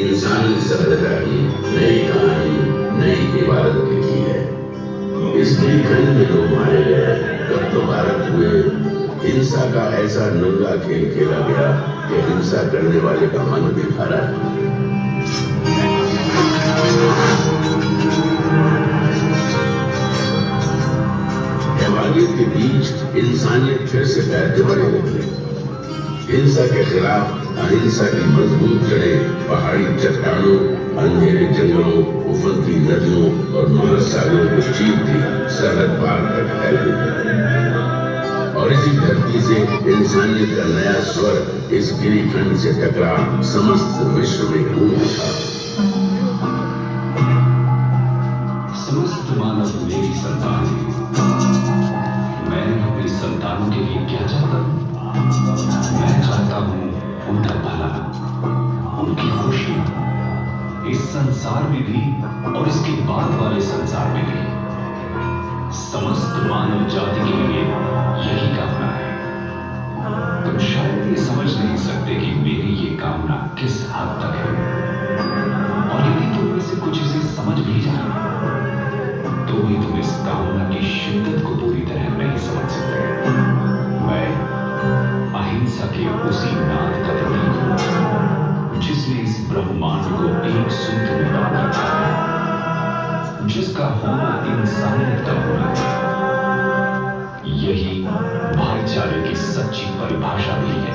इंसानी सभ्यता की नई कहानी, नई इबारत लिखी है। इस खंड में लोग मारे गए, तब तो भारत हुए हिंसा का ऐसा नंगा खेल खेला गया कि हिंसा करने वाले का मन भी भरा। के बीच इंसानियत फिर से पैर बढ़े लगी। हिंसा के खिलाफ अहिंसा की मजबूत जड़ें पहाड़ी चट्टानों, अंधेरे जंगलों, उफनती नदियों और महासागरों को चीरती सरहद पार तक फैल गई। और इसी धरती से इंसानियत का नया स्वर इस गिरिखंड से टकरा समस्त विश्व में गूंज उठा। समस्त मानव मेरी संतान है। मैं अपनी संतानों के लिए क्या चाहता हूँ? मैं चाहता हूँ उनका भला, उनकी खुशी, इस संसार में भी और इसके बाद वाले संसार में भी। समस्त मानव जाति के लिए यही कामना है। तुम शायद ये समझ नहीं सकते कि मेरी ये कामना किस हद तक है, और यदि तुम में से कुछ इसे समझ भी जाए तो भी तुम इस कामना की शिद्दत को पूरी तरह नहीं समझ सकते। मैं अहिंसा के उसी नाद का प्रतीक हूं जिसने इस ब्रह्मांड को एक सूत्र में बांध रखा है, जिसका होना इंसानियत का होना है। यही भाईचारे की सच्ची परिभाषा भी है।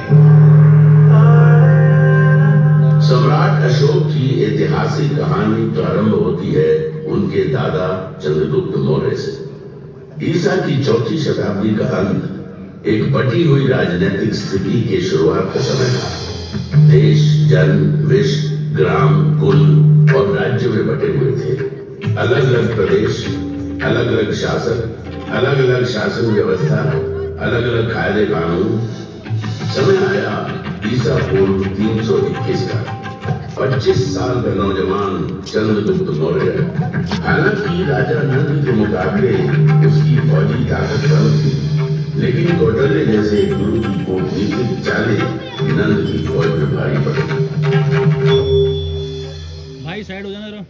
सम्राट अशोक की ऐतिहासिक कहानी प्रारंभ होती है उनके दादा चंद्रगुप्त मौर्य से। ईसा की चौथी शताब्दी का अंत एक बटी हुई राजनीतिक स्थिति के शुरुआत का समय था। देश, जन, विश्व, ग्राम, कुल और राज्य में बटे हुए थे। अलग अलग प्रदेश, अलग अलग शासक, अलग अलग शासन व्यवस्था, अलग अलग कायदे कानून। समय आया ईसा पूर्व 321 का। 25 साल का नौजवान चंद्रगुप्त मौर्य। हालांकि राजा नंद के मुकाबले उसकी फौजी ताकत कम थी, लेकिन कौटल्य जैसे गुरु की कूटनीतिक चालें नंद की फौज में भारी पड़ी। भाई साइड हो जाना रो।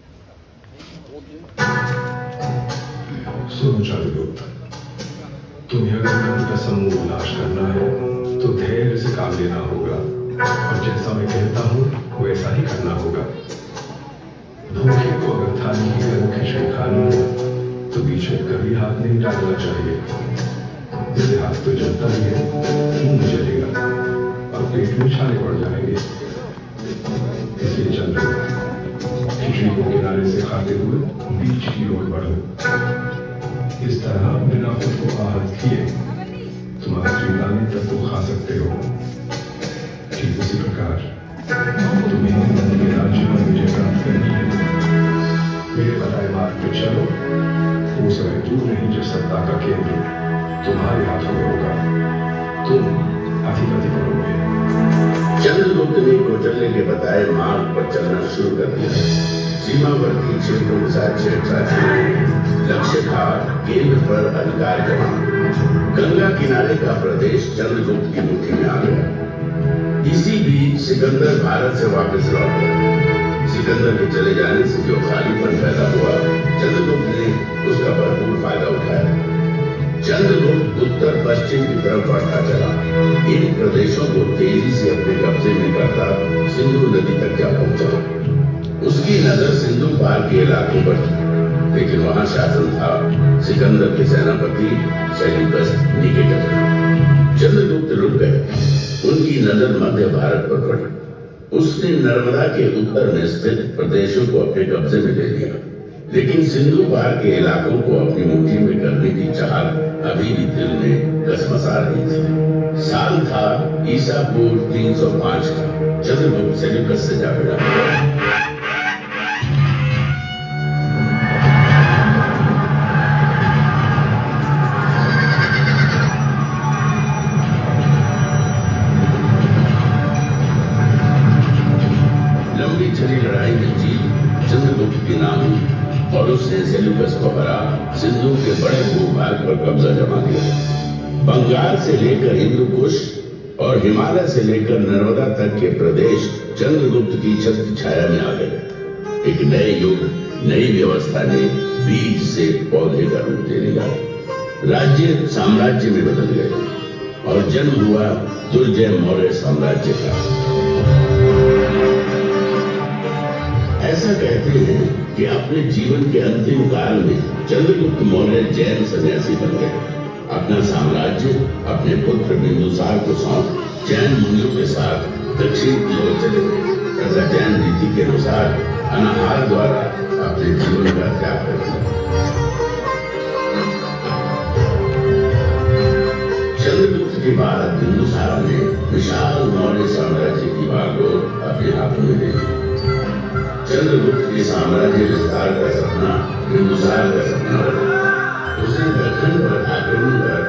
सुनो चंद्रगुप्त, तुम्हें अगर नंद का समूह नाश करना है तो धैर्य से काम लेना होगा, और जैसा मैं कहता हूँ वैसा ही करना होगा। भूखे को अगर थाली की गर्म खिचड़ी खानी है तो बीच में कभी हाथ नहीं डालना चाहिए। इससे हाथ तो जलता ही है, खून जलेगा और पेट में छाले पड़ जाएंगे। इसलिए चंद्रगुप्त, खिचड़ी को किनारे से खाते हुए बीच की ओर बढ़ो। इस तरह बिना खुद को आहत किए तुम्हारे त्रिदानी तक तो खा सकते हो। ठीक उसी प्रकार तुम्हें नंद के राज्य में विजय प्राप्त करनी है। मेरे बताए मार्ग पे चलो। वो समय दूर नहीं जब सत्ता का केंद्र तुम्हारे हाथों में होगा। तुम अधिपति बनोगे। चंद्रगुप्त ने कौटल्य के बताए मार्ग पर चलना शुरू कर दिया। सीमावर्ती क्षेत्रों के साथ छेड़छाड़, लक्ष्य था केंद्र पर अधिकार जमा। गंगा किनारे का प्रदेश चंद्रगुप्त की मुट्ठी में आ गया। इसी बीच सिकंदर भारत से वापस लौट गया। सिकंदर के चले जाने से जो खालीपन पैदा हुआ, चंद्रगुप्त ने उसका भरपूर फायदा उठाया। चंद्रगुप्त उत्तर पश्चिम की तरफ बढ़ता चला। इन प्रदेशों को तेजी से अपने कब्जे में करता सिंधु नदी तक जा पहुंचा। उसकी नजर सिंधु पार के इलाकों पर थी, लेकिन वहां शासन था सिकंदर के सेनापति सेल्यूकस निकेटर का। चंद्रगुप्त रुक गए। उनकी नजर मध्य भारत पर पड़ी। उसने नर्मदा के उत्तर में स्थित प्रदेशों को अपने कब्जे में ले लिया, लेकिन सिंधु पार के इलाकों को अपनी मुट्ठी में करने की चाहत अभी भी दिल में कसमसा रही थी। साल था ईसा पूर्व 305 का। चंद्रगुप्त सेल्यूकस से जा भिड़ा। चली लड़ाई में जीत चंद्रगुप्त की नाम हुई और उसने सेल्यूकस को हरा सिंधु के बड़े भूभाग पर कब्जा जमा लिया। बंगाल से लेकर हिंदू कुश, और हिमालय से लेकर नर्मदा तक के प्रदेश चंद्रगुप्त की छत्र छाया में आ गए। एक नए युग, नई व्यवस्था ने बीज से पौधे का रूप देने लगा। राज्य साम्राज्य में बदल गए और जन्म हुआ दुर्जय मौर्य साम्राज्य का। ऐसा कहते हैं कि अपने जीवन के अंतिम काल में चंद्रगुप्त मौर्य जैन सन्यासी बन गए। अपना साम्राज्य अपने पुत्र बिंदुसार को सौंप जैन मुनियों के साथ दक्षिण की ओर चले गए तथा जैन रीति के अनुसार अनाहार द्वारा अपने जीवन का त्याग कर दिया। चंद्रगुप्त के बाद बिंदुसार ने विशाल मौर्य साम्राज्य की बागडोर अपने हाथों में ले ली। चंद्रगुप्त के साम्राज्य विस्तार का सपना बिंदुसार का सपना बना। उसने दक्षिण पर आक्रमण कर